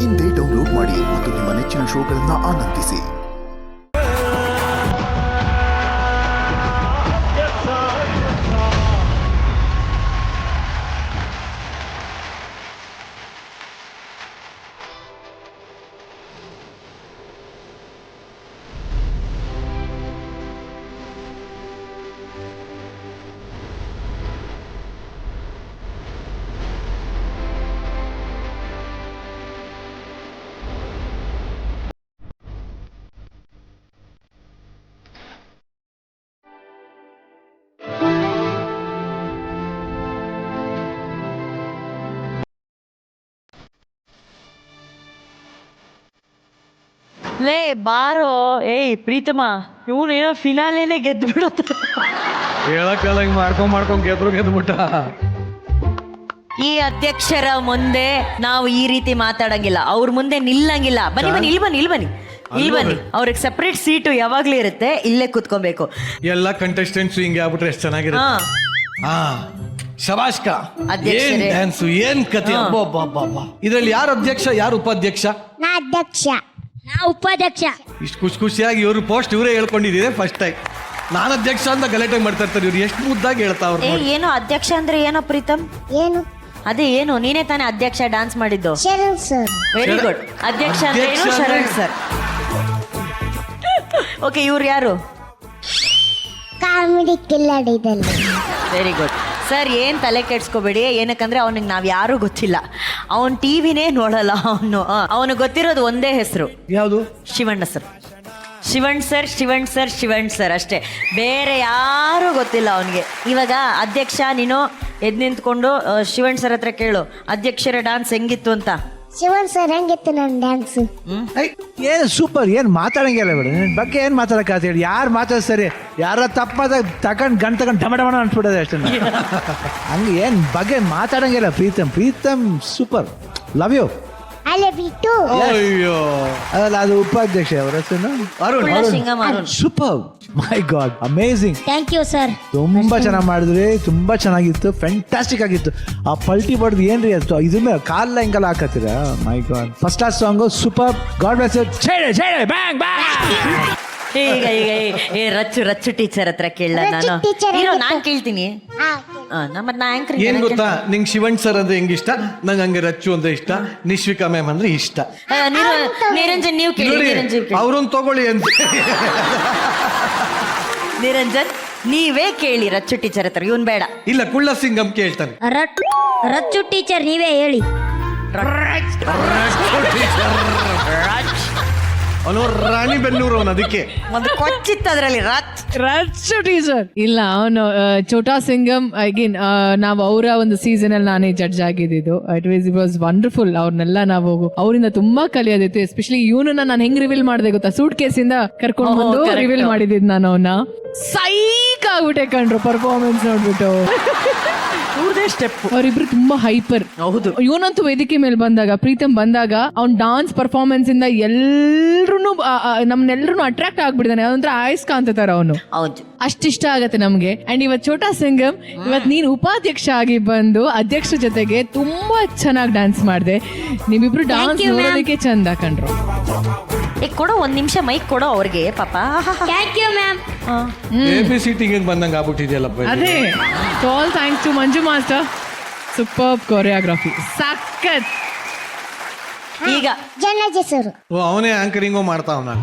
ಇಂದೇ ಡೌನ್ಲೋಡ್ ಮಾಡಿ ಮತ್ತು ನಿಮ್ಮ ನೆಚ್ಚಿನ ಶೋಗಳನ್ನು ಆನಂದಿಸಿ. ಲೇ ಬಾರೋ, ಏಯ್ ಪ್ರೀತಮ್ಮ, ಇವನೇನೋ ಫಿನಾಲೇನೆ ಗೆದ್ದು ಬಿಡುತ್ತೆ. ಹೇಳಕ್ಕಲ್ಲ ಹಿಂಗ್ ಮಾಡ್ಕೊಂಡ್ ಗೆದ್ಬಿಟ್ಟ. ಈ ಅಧ್ಯಕ್ಷರ ಮುಂದೆ ನಾವು ಈ ರೀತಿ ಮಾತಾಡಂಗಿಲ್ಲ, ಅವ್ರ ಮುಂದೆ ನಿಲ್ಲಂಗಿಲ್ಲ. ಬನ್ನಿ ಇಲ್ಲಿ ಬನ್ನಿ. ಅವ್ರಿಗೆ ಸೆಪರೇಟ್ ಸೀಟು ಯಾವಾಗ್ಲೂ ಇರುತ್ತೆ, ಇಲ್ಲೇ ಕುತ್ಕೊಬೇಕು. ಎಲ್ಲ ಕಂಟೆಸ್ಟೆಂಟ್ಸ್ ಹಿಂಗೆ ಆಗ್ಬಿಟ್ರೆ ಎಷ್ಟು ಚೆನ್ನಾಗಿರುತ್ತೆ. ಹಾ ಶಬಾಷ್ಕ. ಏನ್ ಡ್ಯಾನ್ಸು, ಏನ್ ಕತೆ. ಇದ್ರಲ್ಲಿ ಯಾರು ಅಧ್ಯಕ್ಷ, ಯಾರು ಉಪಾಧ್ಯಕ್ಷ? ನಾ ಅಧ್ಯಕ್ಷ, ನಾ ಉಪಾಧ್ಯಕ್ಷ. ಇಷ್ಟು ಖುಷಿಯಾಗಿ ಇವ್ರು ಪೋಸ್ಟ್ ಇವರೇ ಹೇಳ್ಕೊಂಡಿದ್ದೀರಿ ಫಸ್ಟ್ ಟೈಮ್. ನಾನು ಅಧ್ಯಕ್ಷ ಅಂತ ಗಲಾಟೆ ಮಾಡ್ತಾ ಇರ್ತಾರೆ ಇವ್ರು, ಎಷ್ಟು ಮುದ್ದಾಗಿ ಹೇಳ್ತಾವ್ರು. ಏನೋ ಅಧ್ಯಕ್ಷ ಅಂದ್ರೆ ಏನೋ ಪ್ರೀತಮ್? ಏನು ಅದೇ ಏನು, ನೀನೇ ತಾನೇ ಅಧ್ಯಕ್ಷ ಡ್ಯಾನ್ಸ್ ಮಾಡಿದ್ದು? ಶರಣ್ ಸರ್. Very good. ಅಧ್ಯಕ್ಷ ಅಂದ್ರೆ ಏನು? ಶರಣ್ ಸರ್. ಓಕೆ, ಇವ್ರು ಯಾರು? ಕಾಮಿಡಿ ಕಿಲ್ಲಡಿದಲ್ಲಿ. Very good sir. ಏನು ತಲೆ ಕೆಡ್ಸ್ಕೋಬೇಡಿ, ಏನಕ್ಕಂದ್ರೆ ಅವನಿಗೆ ನಾವು ಯಾರೂ ಗೊತ್ತಿಲ್ಲ, ಅವನ್ ಟಿವಿನೇ ನೋಡಲ್ಲ. ಅವನು ಗೊತ್ತಿರೋದು ಒಂದೇ ಹೆಸರು, ಯಾವುದು? ಶಿವಣ್ಣ ಸರ್. ಶಿವಣ್ ಸರ್ ಅಷ್ಟೇ, ಬೇರೆ ಯಾರೂ ಗೊತ್ತಿಲ್ಲ ಅವನಿಗೆ. ಇವಾಗ ಅಧ್ಯಕ್ಷ, ನೀನು ಎದ್ದು ನಿಂತ್ಕೊಂಡು ಶಿವಣ್ ಸರ್ ಹತ್ರ ಕೇಳು, ಅಧ್ಯಕ್ಷರ ಡ್ಯಾನ್ಸ್ ಹೆಂಗಿತ್ತು ಅಂತ. ಶಿವನ್ ಸರ್ ಹೆಂಗಿತ್ತು ನನ್ನ ಡ್ಯಾನ್ಸ್? ಏನು ಸೂಪರ್. ಏನು ಮಾತಾಡಂಗಿಲ್ಲ ಬಿಡು, ನಿನ್ನ ಬಗ್ಗೆ ಏನು ಮಾತಾಡಕ್ಕೆ ಹೇಳಿ. ಯಾರು ಮಾತಾಡ್ತಾರೆ, ಯಾರ ತಪ್ಪಾದಾಗ ಗಂಟು ತಗೊಂಡು ಡಮಡಮಣ ಅನ್ಸ್ಬಿಡೋದು ಅಷ್ಟೇ. ಹಂಗೆ ಏನು ಬಗ್ಗೆ ಮಾತಾಡಂಗಿಲ್ಲ. Preetham super, love you. I love you too. ಅಯ್ಯೋ, ಅದಲ್ಲ, ಅದು ಉಪಾಧ್ಯಕ್ಷ ಅವರ ಹೆಸರು Arun. Super, my god, amazing. Thank you sir. ತುಂಬಾ ಚೆನ್ನಾಗಿ ಮಾಡಿದ್ರಿ, ತುಂಬಾ ಚೆನ್ನಾಗಿತ್ತು, ಫ್ಯಾಂಟಾಸ್ಟಿಕ್ ಆಗಿತ್ತು. ಆ ಪಲ್ಟಿ ಬಡ್ದು ಏನ್ರಿ ಅದು, ಇದ್ರ ಮೇಲೆ ಕಾಲ ಹಿಂಗೆಲ್ಲ ಹಾಕತ್ತೀರಾ, my god. First class song super. God bless you. Bang bang. ಈಗ ರಚ್ಚು ಟೀಚರ್ ಹತ್ರ ಕೇಳ. ನಾನು ಕೇಳ್ತೀನಿ. ನಾ ಏನ್ ಗೊತ್ತಾ, ನಿಂಗೆ ಶಿವಣ್ ಸರ್ ಅಂದ್ರೆ ಹೆಂಗ್ ಇಷ್ಟ, ನಂಗೆ ಹಂಗೆ ರಚ್ಚು ಅಂದ್ರೆ ಇಷ್ಟ, ನಿಶ್ವಿಕಾ ಮ್ಯಾಮ್ ಅಂದ್ರೆ ಇಷ್ಟ. ನಿರಂಜನ್ ನೀವು ಕೇಳಿ. ಅವ್ರನ್ನ ತಗೊಳ್ಳಿ ಅಂತ. ನಿರಂಜನ್ ನೀವೇ ಕೇಳಿ ರಚ್ಚು ಟೀಚರ್ ಹತ್ರ, ಇವನ್ ಬೇಡ. ಇಲ್ಲ, ಕುಳ್ಳ ಸಿಂಗಂ ಕೇಳ್ತಾನೆ. ರಚ್ಚು ಟೀಚರ್ ನೀವೇ ಹೇಳಿ. ಅವನು ರಾಣಿ ಬೆನ್ನೂರು, ಅವನು ಅದಕ್ಕೆ ಒಂದು ಕೊಚ್ಚಿತ್ತು ಅದರಲ್ಲಿ. ರಚ್ಚು ಟೀಚರ್ ಇಲ್ಲ, ಅವನು ಛೋಟಾ ಸಿಂಗಮ್. ಅಗೇನ್ ನಾವು ಅವರ ಒಂದು ಸೀಸನ್ ಅಲ್ಲಿ ನಾನೇ ಜಡ್ಜ್ ಆಗಿದ್ದು. It was wonderful. ಅವ್ರನ್ನೆಲ್ಲ ನಾವು ಅವರಿಂದ ತುಂಬಾ ಕಲಿಯೋದಿತ್ತು. ಎಸ್ಪೆಷಲಿ ಇವನನ್ನ ನಾನು ಹೆಂಗ್ ರಿವೀಲ್ ಮಾಡಿದೆ ಗೊತ್ತಾ, ಸೂಟ್ ಕೇಸಿಂದ ಕರ್ಕೊಂಡು ಬಂದು ರಿವೀಲ್ ಮಾಡಿದ್ದು ನಾನು. ಅವನ್ನ ಸೈಕ್ ಆಗ್ಬಿಟ್ಟೆ ಕಂಡ್ರು ಪರ್ಫಾರ್ಮೆನ್ಸ್ ನೋಡ್ಬಿಟ್ಟು. ಸ್ಟೆಪ್ ಅವರಿಬ್ರು ತುಂಬಾ ಹೈಪರ್. ಹೌದು. ಇವನಂತೂ ವೇದಿಕೆ ಮೇಲೆ ಬಂದಾಗ, ಪ್ರೀತಮ್ ಬಂದಾಗ, ಅವ್ನ್ ಡಾನ್ಸ್ ಪರ್ಫಾರ್ಮೆನ್ಸ್ ಇಂದ ನಮ್ನೆಲ್ಲರೂ ಅಟ್ರಾಕ್ಟ್ ಆಗ್ಬಿಡ್ತಾನೆ. ಅದಂದ್ರೆ ಆಯಸ್ಕಾಂತಾರ ಅವನು. ಅಷ್ಟಿಷ್ಟ ಆಗತ್ತೆ ನಮ್ಗೆ. ಅಂಡ್ ಇವತ್ ಛೋಟಾ ಸಿಂಗಮ್, ಇವತ್ ನೀನ್ ಉಪಾಧ್ಯಕ್ಷ ಆಗಿ ಬಂದು ಅಧ್ಯಕ್ಷ ಜೊತೆಗೆ ತುಂಬಾ ಚೆನ್ನಾಗಿ ಡ್ಯಾನ್ಸ್ ಮಾಡಿದೆ. ನೀವಿಬ್ರು ಡ್ಯಾನ್ಸ್ ನೋಡೋದಕ್ಕೆ ಚಂದ ಕಂಡ್ರು. ಕೊಡೋ, ಒಂದ್ ನಿಮಿಷ ಮೈಕ್ ಕೊಡೋ ಅವ್ರಿಗೆ ಪಾಪ. Thank you ma'am. ABCD ಬಂದಂಗ ಆಗ್ಬಿಟ್ಟಿದೆಯಲ್ಲಪ್ಪ. ಅದೇ, all thanks to Manju master. Super choreography, ಸಖತ್. ಈಗ ಜನಜಿ ಸರ್. ಅವನೇ ಆಂಕರಿಂಗು ಮಾಡ್ತಾವ.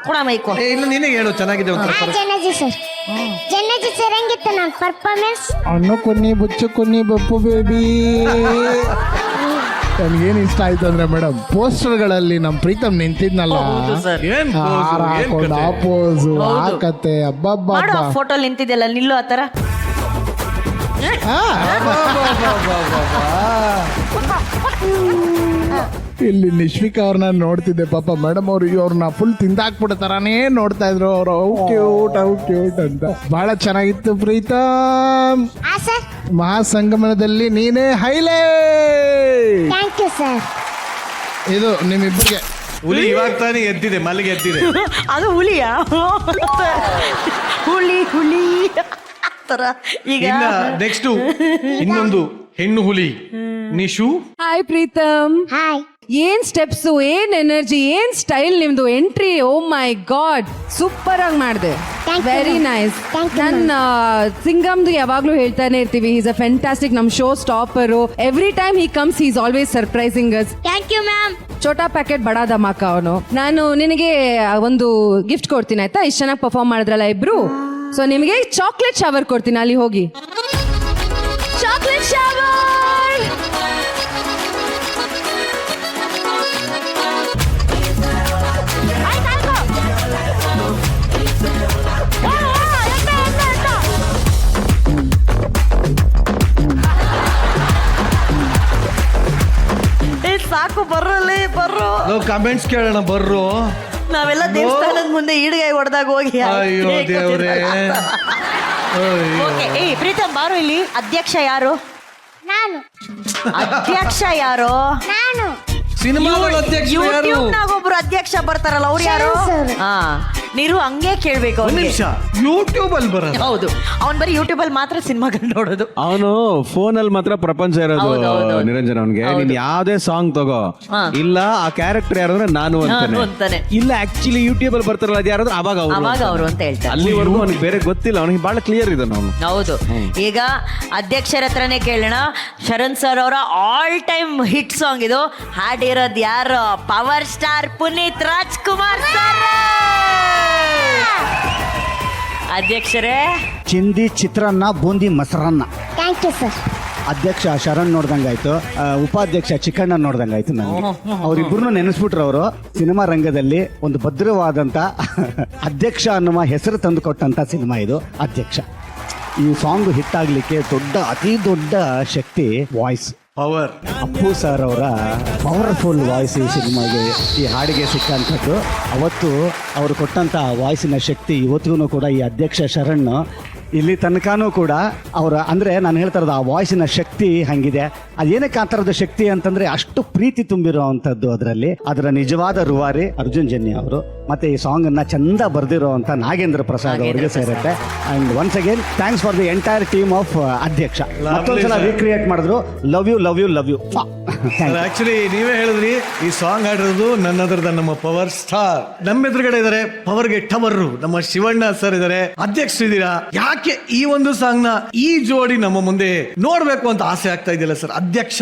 ಕೊಡ ಮೈಕು. ಇಲ್ಲ, ನೀನೇ ಹೇಳು, ಚೆನ್ನಾಗಿದೆ ಒಂಥರ. ಜನಜಿ ಸರ್ ಹೆಂಗಿತ್ತು ನನ್ನ ಪರ್ಫಾರ್ಮೆನ್ಸ್? ಅನ್ನು ಕೊನ್ನಿ ಬುಚ್ಚು ಕೊನ್ನಿ ಬಪ್ಪು ಬೇಬಿ. ನನ್ಗೇನ್ ಇಷ್ಟ ಆಯ್ತು ಅಂದ್ರೆ ಮೇಡಮ್, ಪೋಸ್ಟರ್ಗಳಲ್ಲಿ ನಮ್ ಪ್ರೀತಮ್ ನಿಂತಿದ್ನಲ್ಲ, ಹಾರ ಹಾಕೊಂಡು ಆ ಪೋಸು, ಆ ಕತೆ, ಅಬ್ಬಬ್ಬ. ಫೋಟೋ ನಿಂತಿದೆಯಲ್ಲ, ನಿಲ್ಲು ಆತರ. ಇಲ್ಲಿ ನಿಶ್ವಿಕಾ ಅವ್ರನ್ನ ನೋಡ್ತಿದ್ದೆ ಪಾಪ. ಮೇಡಮ್ ಅವ್ರನ್ನ ಫುಲ್ ತಿಂದಾಕ್ಬಿಡೋ ತರಾನೇ ನೋಡ್ತಾ ಇದ್ರು. ಅವ್ರು ಔ ಕ್ಯೂಟ್ ಅಂತ. ಬಹಳ ಚೆನ್ನಾಗಿತ್ತು ಪ್ರೀತಮ್. ಮಹಾಸಂಗಮನದಲ್ಲಿ ನೀನೇ ಹೈಲೈಟ್. Thank you sir. ಇದು ನಿಮ್ಮಿಬ್ಬರಿಗೆ ಹುಲಿ ಇವಾಗ ತಾನೇ ಎದ್ದಿದೆ, ಮಲ್ಲಿಗೆ ಎದ್ದಿದೆ. ಅದು ಹುಲಿಯಾ? ಹುಲಿ ತರ. ಈಗ ನೆಕ್ಸ್ಟ್ ಇನ್ನೊಂದು ಹೆಣ್ಣು ಹುಲಿ, ನಿಶು. ಹಾಯ್ ಪ್ರೀತಮ್. ಹಾಯ್. ಏನ್ ಸ್ಟೆಪ್ಸು, ಏನ್ ಎನರ್ಜಿ, ಏನ್ ಸ್ಟೈಲ್ ನಿಮ್ದು entry. Oh my god, super ಆಗಿ ಮಾಡಿದೆ. Thank you, very ma'am. Nice. Thank you, ನನ್ನ ಸಿಂಗಮ್ದು ಯಾವಾಗ್ಲೂ ಹೇಳ್ತಾನೆ ಇರ್ತೀವಿ, ಈಸ್ ಅ ಫ್ಯಾಂಟಾಸ್ಟಿಕ್, ನಮ್ show stopper. Every time he comes is always surprising us. Thank you ma'am. ಛೋಟಾ ಪ್ಯಾಕೆಟ್ ಬಡಾ ಧಮಾಕ ಅವನು. ನಾನು ನಿನಗೆ ಒಂದು ಗಿಫ್ಟ್ ಕೊಡ್ತೀನಿ ಆಯ್ತಾ, ಇಷ್ಟು ಚೆನ್ನಾಗಿ ಪರ್ಫಾರ್ಮ್ ಮಾಡಿದ್ರಲ್ಲ ಇಬ್ರು. ಸೊ ನಿಮಗೆ ಚಾಕ್ಲೇಟ್ ಶವರ್ ಕೊಡ್ತೀನಿ, ಅಲ್ಲಿ ಹೋಗಿ ಚಾಕ್ಲೇಟ್ ಶವರ್. ಸಾಕು ಬರ್ರಲ್ಲಿ ಬರ್ರು. ನಾವು ಕಮೆಂಟ್ಸ್ ಕೇಳೋಣ ಬರ್ರು. ನಾವೆಲ್ಲ ದೇವಸ್ಥಾನದ ಮುಂದೆ ಈಡ್ಗೈ ಹೊಡೆದಾಗ ಹೋಗಿ ಅಯ್ಯೋ ದೇವ್ರೇ. ಓಕೆ, ಏಯ್ ಪ್ರೀತಮ್ ಬಾರು ಇಲ್ಲಿ. ಅಧ್ಯಕ್ಷ ಯಾರು? ನಾನು ಅಧ್ಯಕ್ಷ ಯಾರು? ನಾನು ಸಿನಿಮಾದ ಅಧ್ಯಕ್ಷ ಯಾರು? ಯೂಟ್ಯೂಬ್ ನಾಗ ಒಬ್ರು ಅಧ್ಯಕ್ಷ ಬರ್ತಾರಲ್ಲ, ಅವ್ರು ಯಾರು? ಶರಣ್ sir. ಹಾ, ನೀರು ಹಂಗೆ ಕೇಳ್ಬೇಕು ಒಂದ್ ಅವ್ನಿಗೆ. ನಿಮಿಷ, ಯೂಟ್ಯೂಬ್ ಅಲ್ಲಿ ಬರೋದು. ಹೌದು, ಅವ್ನ್ ಬರೀ ಯೂಟ್ಯೂಬ್ ಅಲ್ಲಿ ಮಾತ್ರ ಸಿನಿಮಾಗಳು ನೋಡೋದು. ಅವನು ಫೋನ್ ಅಲ್ಲಿ ಮಾತ್ರ ಪ್ರಪಂಚ ಇರೋದು. ಹೌದು, ಹೌದು, ಹೌದು. ನಿರಂಜನ್ ಅವನ್ಗೆ ನೀನ್ ಯಾವ್ದೇ ಸಾಂಗ್ ತಗೋ, ಹಾ. ಇಲ್ಲ ಆ ಕ್ಯಾರೆಕ್ಟರ್ ಯಾರಂದ್ರೆ ನಾನು ನಾನು ಅಂತಾನೆ. ಅಂತಾನೆ, ಇಲ್ಲ ಆಕ್ಚುಲಿ ಯೂಟ್ಯೂಬ್ ಅಲ್ಲಿ ಬರ್ತಾರಲ್ಲ ಅದು ಯಾರಾದ್ರೂ ಅವಾಗ ಅವಾಗ ಅವರು ಅಂತ ಹೇಳ್ತಾರೆ. ಅಲ್ಲಿವರೆಗೂ ಅವ್ನಿಗೆ ಬೇರೆ ಗೊತ್ತಿಲ್ಲ, ಅವನಿಗೆ ಬಹಳ ಕ್ಲಿಯರ್ ಇದ್ದಾನೆ ಅವನು. ಹೌದು. ಈಗ ಅಧ್ಯಕ್ಷರ ಹತ್ರನೇ ಕೇಳೋಣ. ಶರಣ್ ಸರ್ ಅವರ ಆಲ್ ಟೈಮ್ ಹಿಟ್ ಸಾಂಗ್ ಇದು. ಹಾಡಿರೋದು ಯಾರು? Power star Puneeth Rajkumar sir. ಅಧ್ಯಕ್ಷರೇ, ಚಿಂದಿ ಚಿತ್ರಾನ್ನ ಬೂಂದಿ ಮೊಸರನ್ನ. Thank you sir. Adhyaksha Sharan ನೋಡ್ದಂಗಾಯ್ತು, ಉಪಾಧ್ಯಕ್ಷ ಚಿಕ್ಕಣ್ಣ ನೋಡ್ದಂಗಾಯ್ತು ನನಗೆ. ಅವರಿಬ್ಬರನ್ನು ನೆನೆಸ್ಬಿಟ್ರು. ಅವರು ಸಿನಿಮಾ ರಂಗದಲ್ಲಿ ಒಂದು ಭದ್ರವಾದಂಥ ಅಧ್ಯಕ್ಷ ಅನ್ನುವ ಹೆಸರು ತಂದು ಕೊಟ್ಟಂಥ ಸಿನಿಮಾ ಇದು ಅಧ್ಯಕ್ಷ. ಈ ಸಾಂಗ್ ಹಿಟ್ ಆಗ್ಲಿಕ್ಕೆ ಅತಿ ದೊಡ್ಡ ಶಕ್ತಿ ವಾಯ್ಸ್, ಪವರ್. ಅಪ್ಪು ಸರ್ ಅವರ ಪವರ್ಫುಲ್ ವಾಯ್ಸ್ ಈ ಸಿನಿಮಾಗೆ, ಈ ಹಾಡಿಗೆ ಸಿಕ್ಕಂಥದ್ದು. ಅವತ್ತು ಅವರು ಕೊಟ್ಟಂಥ ವಾಯ್ಸಿನ ಶಕ್ತಿ ಇವತ್ತಿಗೂ ಕೂಡ ಈ ಅಧ್ಯಕ್ಷ ಶರಣ್ ಇಲ್ಲಿ ತನಕನೂ ಕೂಡ ಅವರ, ಅಂದರೆ ನಾನು ಹೇಳ್ತಾ ಇರೋದು ಆ ವಾಯ್ಸಿನ ಶಕ್ತಿ ಹಂಗಿದೆ. ಅದೇನಕ್ಕೆ ಆ ಥರದ ಶಕ್ತಿ ಅಂತಂದರೆ ಅಷ್ಟು ಪ್ರೀತಿ ತುಂಬಿರೋ ಅಂಥದ್ದು ಅದರಲ್ಲಿ. ಅದರ ನಿಜವಾದ ರೂವಾರಿ ಅರ್ಜುನ್ ಜನ್ಯ ಅವರು, ಮತ್ತು ಈ ಸಾಂಗನ್ನು ಚಂದ ಬರೆದಿರೋ ಅಂಥ ನಾಗೇಂದ್ರ ಪ್ರಸಾದ್ ಅವರಿಗೆ ಸೇರುತ್ತೆ. And once again thanks for the entire team of Adhyaksha. ಮತ್ತೊಂದ್ಸಲ ರೀಕ್ರಿಯೇಟ್ ಮಾಡಿದ್ರು. Love you love you love you. Actually ನೀವೇ ಹೇಳಿದ್ರಿ, ಈ ಸಾಂಗ್ ಹಾಡಿರೋದು ನನ್ನದ್ರದ ನಮ್ಮ ಪವರ್ ಸ್ಟಾರ್. ನಮ್ಮ ಎದುರುಗಡೆ ಇದಾರೆ ಪವರ್ಗೆ ಟವರು ನಮ್ಮ ಶಿವಣ್ಣ ಸರ್ ಇದಾರೆ, ಅಧ್ಯಕ್ಷರು ಇದ್ದೀರಾ. ಯಾಕೆ ಈ ಒಂದು ಸಾಂಗ್ ನ ಈ ಜೋಡಿ ನಮ್ಮ ಮುಂದೆ ನೋಡ್ಬೇಕು ಅಂತ ಆಸೆ ಆಗ್ತಾ ಇದೆಯಲ್ಲ ಸರ್? ಅಧ್ಯಕ್ಷ